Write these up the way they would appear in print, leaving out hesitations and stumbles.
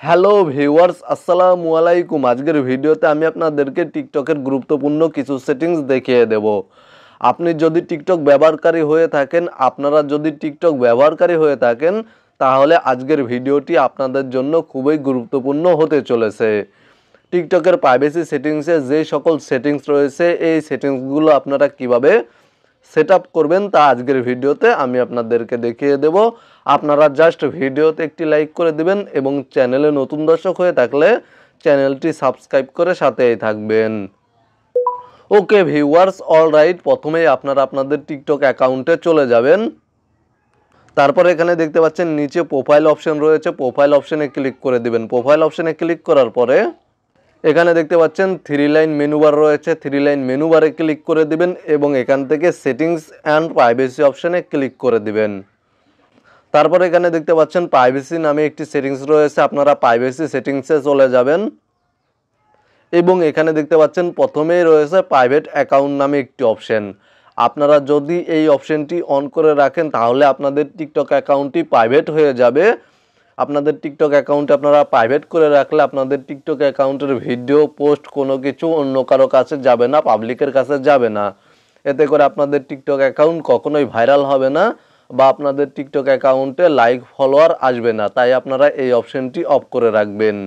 Hello viewers, আসসালামু আলাইকুম। আজকের ভিডিওতে আমি আপনাদেরকে টিকটকের গুরুত্বপূর্ণ কিছু সেটিংস দেখিয়ে দেব। আপনি যদি টিকটক ব্যবহারকারী হয়ে থাকেন, তাহলে আজকের ভিডিওটি আপনাদের জন্য খুবই গুরুত্বপূর্ণ হতে চলেছে। টিকটকের প্রাইভেসি সেটিংসে যে সকল সেটিংস রয়েছে, এই সেটিংসগুলো আপনারা কিভাবে সেট আপ করবেন তা আজকের ভিডিওতে আমি আপনাদেরকে দেখিয়ে দেব। আপনারা জাস্ট ভিডিওতে একটি লাইক করে দিবেন এবং চ্যানেলে নতুন দর্শক হয়ে থাকলে চ্যানেলটি সাবস্ক্রাইব করে সাথেই থাকবেন। ওকে ভিউয়ার্স, অলরাইট, প্রথমেই আপনারা আপনাদের টিকটক অ্যাকাউন্টে চলে যাবেন। তারপর এখানে দেখতে পাচ্ছেন নিচে প্রোফাইল অপশন রয়েছে, প্রোফাইল অপশনে ক্লিক করে দিবেন। প্রোফাইল অপশনে ক্লিক করার পরে এখানে দেখতে পাচ্ছেন 3 লাইন মেনু বার রয়েছে, 3 লাইন মেনু বারে ক্লিক করে দিবেন এবং এখান থেকে সেটিংস অ্যান্ড প্রাইভেসি অপশনে ক্লিক করে দিবেন। তারপর এখানে দেখতে পাচ্ছেন প্রাইভেসি নামে একটি সেটিংস রয়েছে, আপনারা প্রাইভেসি সেটিংসে চলে যাবেন এবং এখানে দেখতে পাচ্ছেন প্রথমেই রয়েছে প্রাইভেট অ্যাকাউন্ট নামে একটি অপশন। আপনারা যদি এই অপশনটি অন করে রাখেন তাহলে আপনাদের টিকটক অ্যাকাউন্টটি প্রাইভেট হয়ে যাবে। আপনাদের টিকটক অ্যাকাউন্ট আপনারা প্রাইভেট করে রাখলে আপনাদের টিকটক অ্যাকাউন্টের ভিডিও পোস্ট কোনো কিছু অন্য কারো কাছে যাবে না, পাবলিকের কাছে যাবে না। এতে করে আপনাদের টিকটক অ্যাকাউন্ট কখনোই ভাইরাল হবে না বা আপনাদের টিকটক অ্যাকাউন্টে লাইক ফলোয়ার আসবে না। তাই আপনারা এই অপশনটি অফ করে রাখবেন।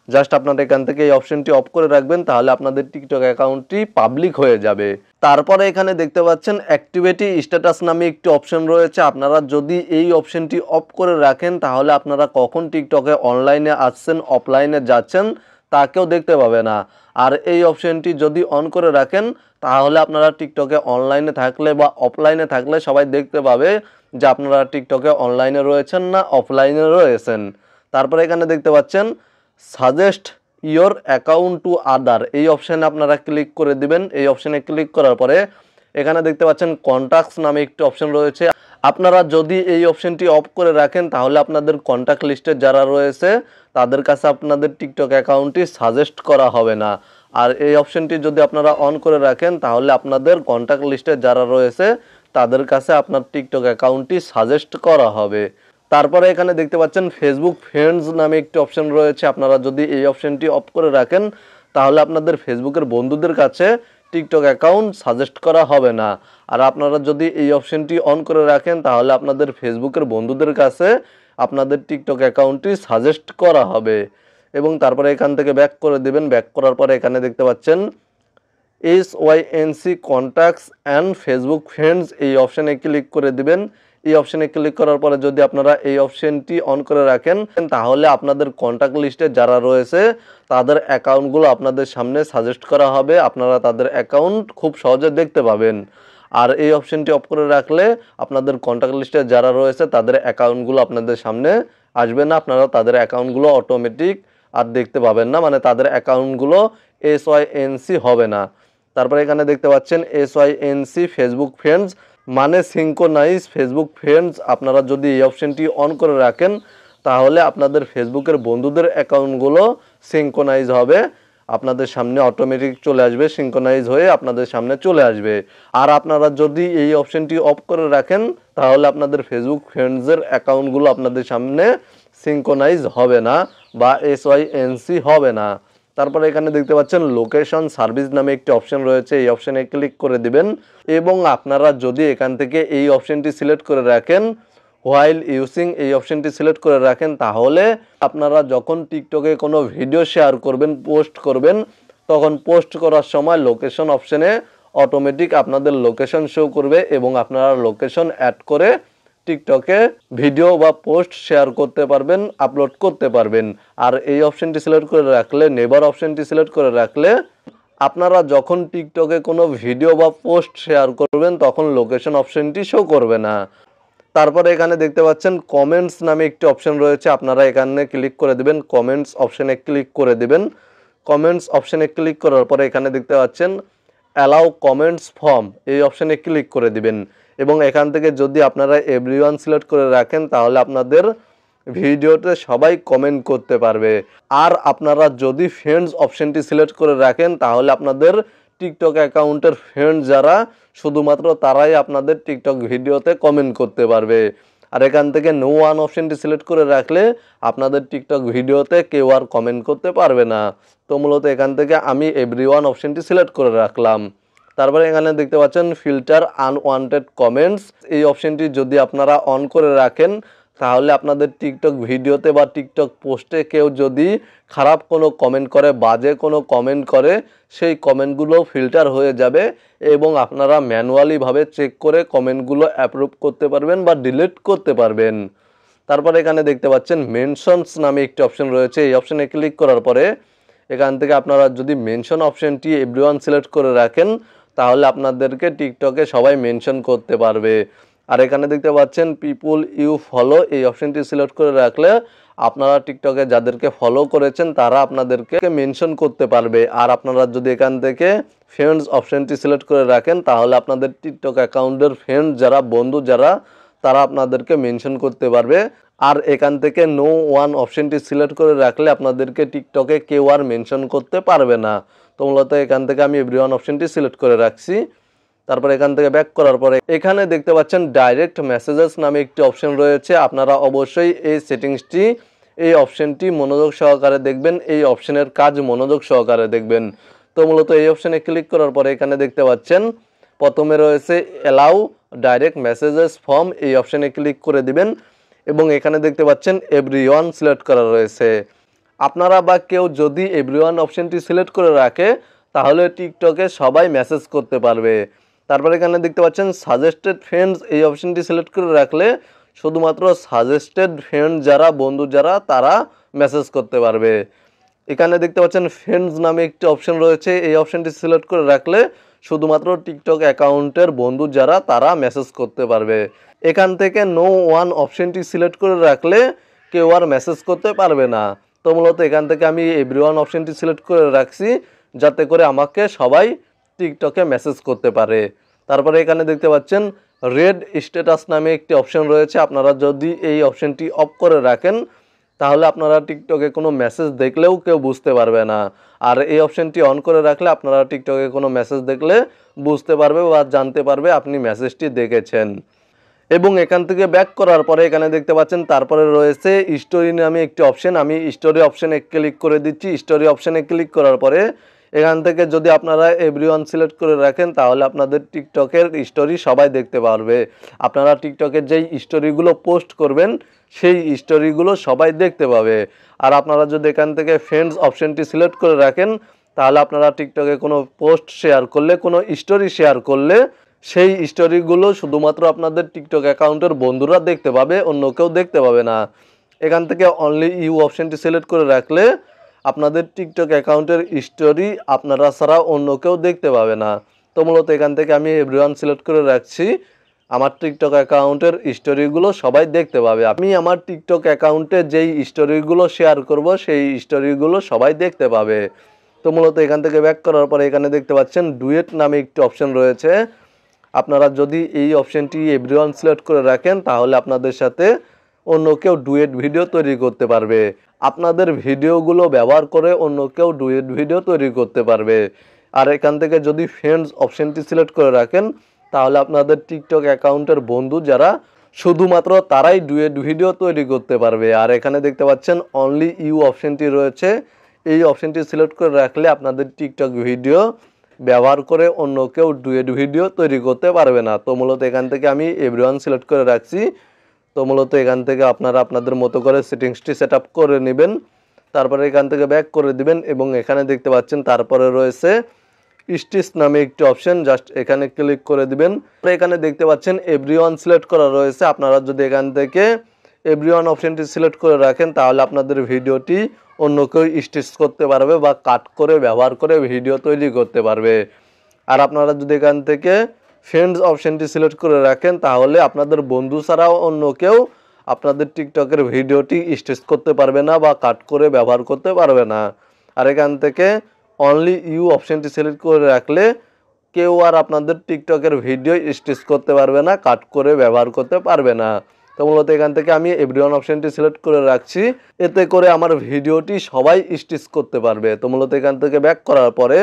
জাস্ট আপনারা এখান থেকে এই অপশনটি অফ করে রাখবেন, তাহলে আপনাদের টিকটক অ্যাকাউন্টটি পাবলিক হয়ে যাবে। তারপরে এখানে দেখতে পাচ্ছেন অ্যাক্টিভিটি স্ট্যাটাস নামে একটি অপশন রয়েছে। আপনারা যদি এই অপশনটি অফ করে রাখেন তাহলে আপনারা কখন টিকটকে অনলাইনে আসছেন, অফলাইনে যাচ্ছেন তা কেউ দেখতে পাবে না। আর এই অপশনটি যদি অন করে রাখেন তাহলে আপনারা টিকটকে অনলাইনে থাকলে বা অফলাইনে থাকলে সবাই দেখতে পাবে যে আপনারা টিকটকে অনলাইনে রয়েছেন না অফলাইনে রয়েছেন। তারপরে এখানে দেখতে পাচ্ছেন suggest your account to other, এই অপশানে আপনারা ক্লিক করে দিবেন। এই অপশানে ক্লিক করার পরে এখানে দেখতে পাচ্ছেন কন্ট্যাক্টস নামে একটি অপশন রয়েছে। আপনারা যদি এই অপশনটি অফ করে রাখেন তাহলে আপনাদের কন্ট্যাক্ট লিস্টে যারা রয়েছে তাদের কাছে আপনাদের টিকটক অ্যাকাউন্টটি সাজেস্ট করা হবে না। আর এই অপশনটি যদি আপনারা অন করে রাখেন তাহলে আপনাদের কন্ট্যাক্ট লিস্টে যারা রয়েছে তাদের কাছে আপনার টিকটক অ্যাকাউন্টটি সাজেস্ট করা হবে। তারপরে এখানে দেখতে পাচ্ছেন ফেসবুক ফ্রেন্ডস নামে একটি অপশন রয়েছে। আপনারা যদি এই অপশনটি অফ করে রাখেন তাহলে আপনাদের ফেসবুকের বন্ধুদের কাছে টিকটক অ্যাকাউন্ট সাজেস্ট করা হবে না। আর আপনারা যদি এই অপশনটি অন করে রাখেন তাহলে আপনাদের ফেসবুকের বন্ধুদের কাছে আপনাদের টিকটক অ্যাকাউন্টটি সাজেস্ট করা হবে। এবং তারপরে এখান থেকে ব্যাক করে দিবেন। ব্যাক করার পরে এখানে দেখতে পাচ্ছেন SYNC contacts and Facebook friends, এই অপশানে ক্লিক করে দিবেন। এই অপশানে ক্লিক করার পরে যদি আপনারা এই অপশানটি অন করে রাখেন তাহলে আপনাদের কন্ট্যাক্ট লিস্টে যারা রয়েছে তাদের অ্যাকাউন্টগুলো আপনাদের সামনে সাজেস্ট করা হবে, আপনারা তাদের অ্যাকাউন্ট খুব সহজে দেখতে পাবেন। আর এই অপশানটি অফ করে রাখলে আপনাদের কন্ট্যাক্ট লিস্টে যারা রয়েছে তাদের অ্যাকাউন্টগুলো আপনাদের সামনে আসবে না, আপনারা তাদের অ্যাকাউন্টগুলো অটোমেটিক আর দেখতে পাবেন না, মানে তাদের অ্যাকাউন্টগুলো SYNC হবে না। তারপরে এখানে দেখতে পাচ্ছেন SYNC ফেসবুক ফ্রেন্ডস মানে সিঙ্ক্রোনাইজ ফেসবুক ফ্রেন্ডস। আপনারা যদি এই অপশনটি অন করে রাখেন তাহলে আপনাদের ফেসবুকের বন্ধুদের অ্যাকাউন্টগুলো সিঙ্ক্রোনাইজ হবে, আপনাদের সামনে অটোমেটিক চলে আসবে, সিঙ্ক্রোনাইজ হয়ে আপনাদের সামনে চলে আসবে। আর আপনারা যদি এই অপশনটি অফ করে রাখেন তাহলে আপনাদের ফেসবুক ফ্রেন্ডসের অ্যাকাউন্টগুলো আপনাদের সামনে সিঙ্ক্রোনাইজ হবে না বা SYNC হবে না। তারপরে এখানে দেখতে পাচ্ছেন লোকেশন সার্ভিস নামে একটি অপশন রয়েছে, এই অপশানে ক্লিক করে দিবেন এবং আপনারা যদি এখান থেকে এই অপশনটি সিলেক্ট করে রাখেন হোয়াইল ইউজিং, এই অপশনটি সিলেক্ট করে রাখেন তাহলে আপনারা যখন টিকটকে কোনো ভিডিও শেয়ার করবেন, পোস্ট করবেন, তখন পোস্ট করার সময় লোকেশন অপশানে অটোমেটিক আপনাদের লোকেশন শো করবে এবং আপনারা লোকেশন অ্যাড করে টিকটকে ভিডিও বা পোস্ট শেয়ার করতে পারবেন, আপলোড করতে পারবেন। আর এই অপশনটি সিলেক্ট করে রাখলে, নেভার অপশনটি সিলেক্ট করে রাখলে আপনারা যখন টিকটকে কোনো ভিডিও বা পোস্ট শেয়ার করবেন তখন লোকেশন অপশনটি শো করবে না। তারপরে এখানে দেখতে পাচ্ছেন কমেন্টস নামে একটি অপশন রয়েছে, আপনারা এখানে ক্লিক করে দিবেন, কমেন্টস অপশনে ক্লিক করে দিবেন। কমেন্টস অপশনে ক্লিক করার পরে এখানে দেখতে পাচ্ছেন অ্যালাউ কমেন্টস ফর্ম, এই অপশনে ক্লিক করে দিবেন এবং এখান থেকে যদি আপনারা এভরিওয়ান সিলেক্ট করে রাখেন তাহলে আপনাদের ভিডিওতে সবাই কমেন্ট করতে পারবে। আর আপনারা যদি ফ্রেন্ডস অপশনটি সিলেক্ট করে রাখেন তাহলে আপনাদের টিকটক অ্যাকাউন্টের ফ্রেন্ড যারা শুধুমাত্র তারাই আপনাদের টিকটক ভিডিওতে কমেন্ট করতে পারবে। আর এখান থেকে নো ওয়ান অপশনটি সিলেক্ট করে রাখলে আপনাদের টিকটক ভিডিওতে কেউ আর কমেন্ট করতে পারবে না। তো মূলত এখান থেকে আমি এভরিওয়ান অপশনটি সিলেক্ট করে রাখলাম। তারপরে এখানে দেখতে পাচ্ছেন ফিল্টার আনওয়ান্টেড কমেন্টস, এই অপশনটি যদি আপনারা অন করে রাখেন তাহলে আপনাদের টিকটক ভিডিওতে বা টিকটক পোস্টে কেউ যদি খারাপ কোনো কমেন্ট করে, বাজে কোনো কমেন্ট করে, সেই কমেন্টগুলো ফিল্টার হয়ে যাবে এবং আপনারা ম্যানুয়ালিভাবে চেক করে কমেন্টগুলো অ্যাপ্রুভ করতে পারবেন বা ডিলিট করতে পারবেন। তারপরে এখানে দেখতে পাচ্ছেন মেনশনস নামে একটি অপশন রয়েছে। এই অপশনে ক্লিক করার পরে এখান থেকে আপনারা যদি মেনশন অপশনটি এভরিওয়ান সিলেক্ট করে রাখেন তাহলে আপনাদেরকে টিকটকে সবাই মেনশন করতে পারবে। আর এখানে দেখতে পাচ্ছেন পিপুল ইউ ফলো, এই অপশনটি সিলেক্ট করে রাখলে আপনারা টিকটকে যাদেরকে ফলো করেছেন তারা আপনাদেরকে মেনশন করতে পারবে। আর আপনারা যদি এখান থেকে ফ্রেন্ডস অপশনটি সিলেক্ট করে রাখেন তাহলে আপনাদের টিকটক অ্যাকাউন্টের ফ্রেন্ড যারা, বন্ধু যারা, তারা আপনাদেরকে মেনশন করতে পারবে। আর এখান থেকে নো ওয়ান অপশনটি সিলেক্ট করে রাখলে আপনাদেরকে টিকটকে কেউ আর মেনশন করতে পারবে না। তো মূলত এখান থেকে আমি এভরিওয়ান অপশনটি সিলেক্ট করে রাখছি। তারপর এখান থেকে ব্যাক করার পরে এখানে দেখতে পাচ্ছেন ডাইরেক্ট মেসেজেস নামে একটি অপশন রয়েছে। আপনারা অবশ্যই এই সেটিংসটি, এই অপশনটি মনোযোগ সহকারে দেখবেন, এই অপশনের কাজ মনোযোগ সহকারে দেখবেন। তো মূলত এই অপশনে ক্লিক করার পরে এখানে দেখতে পাচ্ছেন প্রথমে রয়েছে অ্যালাউ ডাইরেক্ট মেসেজেস ফ্রম, এই অপশনে ক্লিক করে দিবেন এবং এখানে দেখতে পাচ্ছেন এভরিওয়ান সিলেক্ট করা রয়েছে। আপনারা বা কেউ যদি এভরিওয়ান অপশনটি সিলেক্ট করে রাখে তাহলে টিকটকে সবাই মেসেজ করতে পারবে। তারপরে এখানে দেখতে পাচ্ছেন সাজেস্টেড ফ্রেন্ডস, এই অপশনটি সিলেক্ট করে রাখলে শুধুমাত্র সাজেস্টেড ফ্রেন্ড যারা, বন্ধু যারা, তারা মেসেজ করতে পারবে। এখানে দেখতে পাচ্ছেন ফ্রেন্ডস নামে একটি অপশন রয়েছে, এই অপশনটি সিলেক্ট করে রাখলে শুধুমাত্র টিকটক অ্যাকাউন্টের বন্ধু যারা, তারা মেসেজ করতে পারবে। এখান থেকে নো ওয়ান অপশনটি সিলেক্ট করে রাখলে কেউ আর মেসেজ করতে পারবে না। তো মূলত এখান থেকে আমি এভরিওয়ান অপশনটি সিলেক্ট করে রাখছি যাতে করে আমাকে সবাই টিকটকে মেসেজ করতে পারে। তারপরে এখানে দেখতে পাচ্ছেন রেড স্ট্যাটাস নামে একটি অপশন রয়েছে। আপনারা যদি এই অপশনটি অফ করে রাখেন তাহলে আপনারা টিকটকে কোনো মেসেজ দেখলেও কেউ বুঝতে পারবে না। আর এই অপশনটি অন করে রাখলে আপনারা টিকটকে কোনো মেসেজ দেখলে বুঝতে পারবে বা জানতে পারবে আপনি মেসেজটি দেখেছেন। এবং এখান থেকে ব্যাক করার পরে এখানে দেখতে পাচ্ছেন তারপরে রয়েছে স্টোরি নামে একটি অপশন। আমি স্টোরি অপশনে ক্লিক করে দিচ্ছি। স্টোরি অপশনে ক্লিক করার পরে এখান থেকে যদি আপনারা এভরিওয়ান সিলেক্ট করে রাখেন তাহলে আপনাদের টিকটকের স্টোরি সবাই দেখতে পারবে। আপনারা টিকটকের যেই স্টোরিগুলো পোস্ট করবেন সেই স্টোরিগুলো সবাই দেখতে পাবে। আর আপনারা যদি এখান থেকে ফ্রেন্ডস অপশনটি সিলেক্ট করে রাখেন তাহলে আপনারা টিকটকে কোনো পোস্ট শেয়ার করলে, কোনো স্টোরি শেয়ার করলে সেই স্টোরিগুলো শুধুমাত্র আপনাদের টিকটক অ্যাকাউন্টের বন্ধুরা দেখতে পাবে, অন্য কেউ দেখতে পাবে না। এখান থেকে অনলি ইউ অপশনটি সিলেক্ট করে রাখলে আপনাদের টিকটক অ্যাকাউন্টের স্টোরি আপনারা ছাড়া অন্য কেউ দেখতে পাবে না। তো মূলত এখান থেকে আমি এভরিওয়ান সিলেক্ট করে রাখছি, আমার টিকটক অ্যাকাউন্টের স্টোরিগুলো সবাই দেখতে পাবে। আমি আমার টিকটক অ্যাকাউন্টে যেই স্টোরিগুলো শেয়ার করব সেই স্টোরিগুলো সবাই দেখতে পাবে। তো মূলত এখান থেকে ব্যাক করার পরে এখানে দেখতে পাচ্ছেন ডুয়েট নামে একটি অপশন রয়েছে। আপনারা যদি এই অপশনটি এভরিওয়ান সিলেক্ট করে রাখেন তাহলে আপনাদের সাথে অন্য কেউ ডুয়েট ভিডিও তৈরি করতে পারবে। আপনাদের ভিডিওগুলো ব্যবহার করে অন্য কেউ ডুয়েট ভিডিও তৈরি করতে পারবে। আর এখান থেকে যদি ফ্রেন্ডস অপশনটি সিলেক্ট করে রাখেন তাহলে আপনাদের টিকটক অ্যাকাউন্টের বন্ধু যারা, শুধুমাত্র তারাই ডুয়েট ভিডিও তৈরি করতে পারবে। আর এখানে দেখতে পাচ্ছেন অনলি ইউ অপশনটি রয়েছে, এই অপশনটি সিলেক্ট করে রাখলে আপনাদের টিকটক ভিডিও ব্যবহার করে অন্য কেউ ডুয়েট ভিডিও তৈরি করতে পারবে না। তো মূলত এখান থেকে আমি এভরিওয়ান সিলেক্ট করে রাখছি। তো মূলত এখান থেকে আপনারা আপনাদের মতো করে সেটিংসটি সেট আপ করে নেবেন। তারপরে এখান থেকে ব্যাক করে দিবেন এবং এখানে দেখতে পাচ্ছেন তারপরে রয়েছে স্টিচ নামে একটি অপশন, জাস্ট এখানে ক্লিক করে দিবেন। এখানে দেখতে পাচ্ছেন এভরিওয়ান সিলেক্ট করা রয়েছে। আপনারা যদি এখান থেকে এভরিওয়ান অপশনটি সিলেক্ট করে রাখেন তাহলে আপনাদের ভিডিওটি অন্য কেউ স্টিচ করতে পারবে বা কাট করে ব্যবহার করে ভিডিও তৈরি করতে পারবে। আর আপনারা যদি এখান থেকে ফ্রেন্ডস অপশনটি সিলেক্ট করে রাখেন তাহলে আপনাদের বন্ধু ছাড়াও অন্য কেউ আপনাদের টিকটকের ভিডিওটি স্টিচ করতে পারবে না বা কাট করে ব্যবহার করতে পারবে না। আর এখান থেকে অনলি ইউ অপশনটি সিলেক্ট করে রাখলে কেউ আর আপনাদের টিকটকের ভিডিও স্টিচ করতে পারবে না, কাট করে ব্যবহার করতে পারবে না। তো মূলত এখান থেকে আমি এভরিওয়ান অপশনটি সিলেক্ট করে রাখছি, এতে করে আমার ভিডিওটি সবাই স্টিচ করতে পারবে। তো মূলত এখান থেকে ব্যাক করার পরে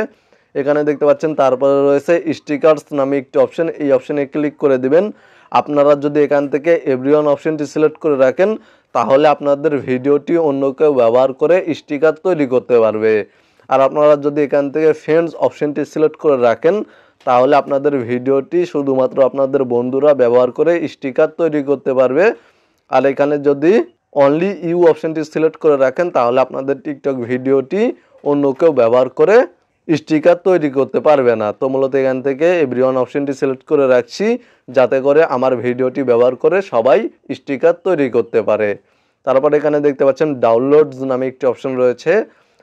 এখানে দেখতে পাচ্ছেন তারপরে রয়েছে স্টিকার্স নামে একটি অপশন, এই অপশনে ক্লিক করে দিবেন। আপনারা যদি এখান থেকে এভরিওয়ান অপশনটি সিলেক্ট করে রাখেন তাহলে আপনাদের ভিডিওটি অন্য কেউ ব্যবহার করে স্টিকার তৈরি করতে পারবে। আর আপনারা যদি এখান থেকে ফ্রেন্ডস অপশনটি সিলেক্ট করে রাখেন তাহলে আপনাদের ভিডিওটি শুধুমাত্র আপনাদের বন্ধুরা ব্যবহার করে স্টিকার তৈরি করতে পারবে। আর এখানে যদি অনলি ইউ অপশনটি সিলেক্ট করে রাখেন তাহলে আপনাদের টিকটক ভিডিওটি অন্য কেউ ব্যবহার করে স্টিকার তৈরি করতে পারবে না। তো মূলত এখান থেকে এভরিওয়ান অপশনটি সিলেক্ট করে রাখছি যাতে করে আমার ভিডিওটি ব্যবহার করে সবাই স্টিকার তৈরি করতে পারে। তারপর এখানে দেখতে পাচ্ছেন ডাউনলোডস নামে একটি অপশন রয়েছে।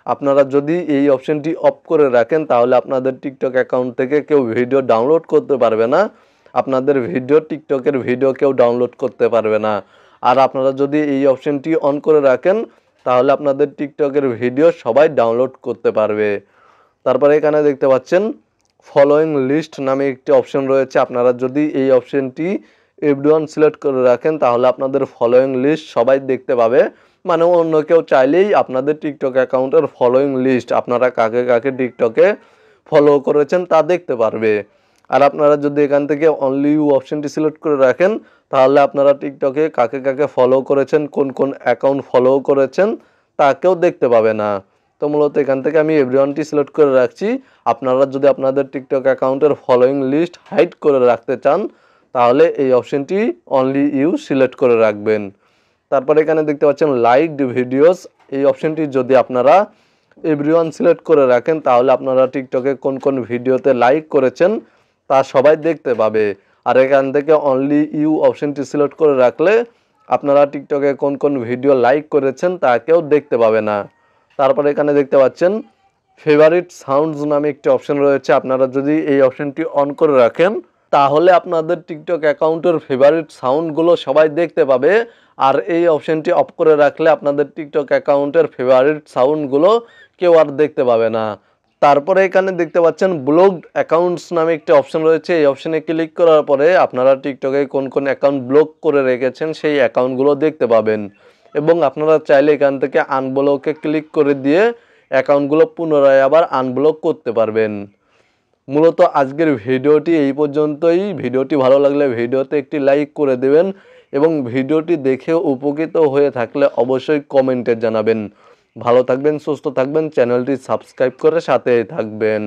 আপনারা যদি এই অপশনটি অফ করে রাখেন তাহলে আপনাদের টিকটক অ্যাকাউন্ট থেকে কেউ ভিডিও ডাউনলোড করতে পারবে না। আপনাদের ভিডিও টিকটকের ভিডিও কেউ ডাউনলোড করতে পারবে না। আর আপনারা যদি এই অপশনটি অন করে রাখেন তাহলে আপনাদের টিকটকের ভিডিও সবাই ডাউনলোড করতে পারবে। তারপরে এখানে দেখতে পাচ্ছেন ফলোয়িং লিস্ট নামে একটি অপশন রয়েছে। আপনারা যদি এই অপশনটি এভরিওয়ান সিলেক্ট করে রাখেন তাহলে আপনাদের ফলোয়িং লিস্ট সবাই দেখতে পাবে। মানে অন্য কেউ চাইলেই আপনাদের টিকটক অ্যাকাউন্টের ফলোয়িং লিস্ট আপনারা কাকে কাকে টিকটকে ফলো করেছেন তা দেখতে পারবে। আর আপনারা যদি এখান থেকে অনলি ইউ অপশনটি সিলেক্ট করে রাখেন তাহলে আপনারা টিকটকে কাকে কাকে ফলো করেছেন, কোন কোন অ্যাকাউন্ট ফলো করেছেন তা কেউ দেখতে পাবে না। তো মূলত এখান থেকে আমি এভরিওয়ানটি সিলেক্ট করে রাখছি। আপনারা যদি আপনাদের টিকটক অ্যাকাউন্টের ফলোয়িং লিস্ট হাইড করে রাখতে চান তাহলে এই অপশনটি অনলি ইউ সিলেক্ট করে রাখবেন। তারপরে এখানে দেখতে পাচ্ছেন লাইকড ভিডিওস, এই অপশনটি যদি আপনারা এভরিওয়ান সিলেক্ট করে রাখেন তাহলে আপনারা টিকটকে কোন কোন ভিডিওতে লাইক করেছেন তা সবাই দেখতে পাবে। আর এখান থেকে অনলি ইউ অপশনটি সিলেক্ট করে রাখলে আপনারা টিকটকে কোন কোন ভিডিও লাইক করেছেন তা কেউ দেখতে পাবে না। তারপরে এখানে দেখতে পাচ্ছেন ফেভারিট সাউন্ডস নামে একটি অপশন রয়েছে। আপনারা যদি এই অপশনটি অন করে রাখেন তাহলে আপনাদের টিকটক অ্যাকাউন্টের ফেভারিট সাউন্ডগুলো সবাই দেখতে পাবে। আর এই অপশনটি অফ করে রাখলে আপনাদের টিকটক অ্যাকাউন্টের ফেভারিট সাউন্ডগুলো কেউ আর দেখতে পাবে না। তারপরে এখানে দেখতে পাচ্ছেন ব্লকড অ্যাকাউন্টস নামে একটি অপশন রয়েছে। এই অপশনে ক্লিক করার পরে আপনারা টিকটকে কোন কোন অ্যাকাউন্ট ব্লক করে রেখেছেন সেই অ্যাকাউন্টগুলো দেখতে পাবেন। এবং আপনারা চাইলে এখান থেকে আনব্লকে ক্লিক করে দিয়ে অ্যাকাউন্টগুলো পুনরায় আবার আনব্লক করতে পারবেন। মূলত আজকের ভিডিওটি এই পর্যন্তই। ভিডিওটি ভালো লাগলে ভিডিওতে একটি লাইক করে দেবেন এবং ভিডিওটি দেখে উপকৃত হয়ে থাকলে অবশ্যই কমেন্টে জানাবেন। ভালো থাকবেন, সুস্থ থাকবেন, চ্যানেলটি সাবস্ক্রাইব করে সাথেই থাকবেন।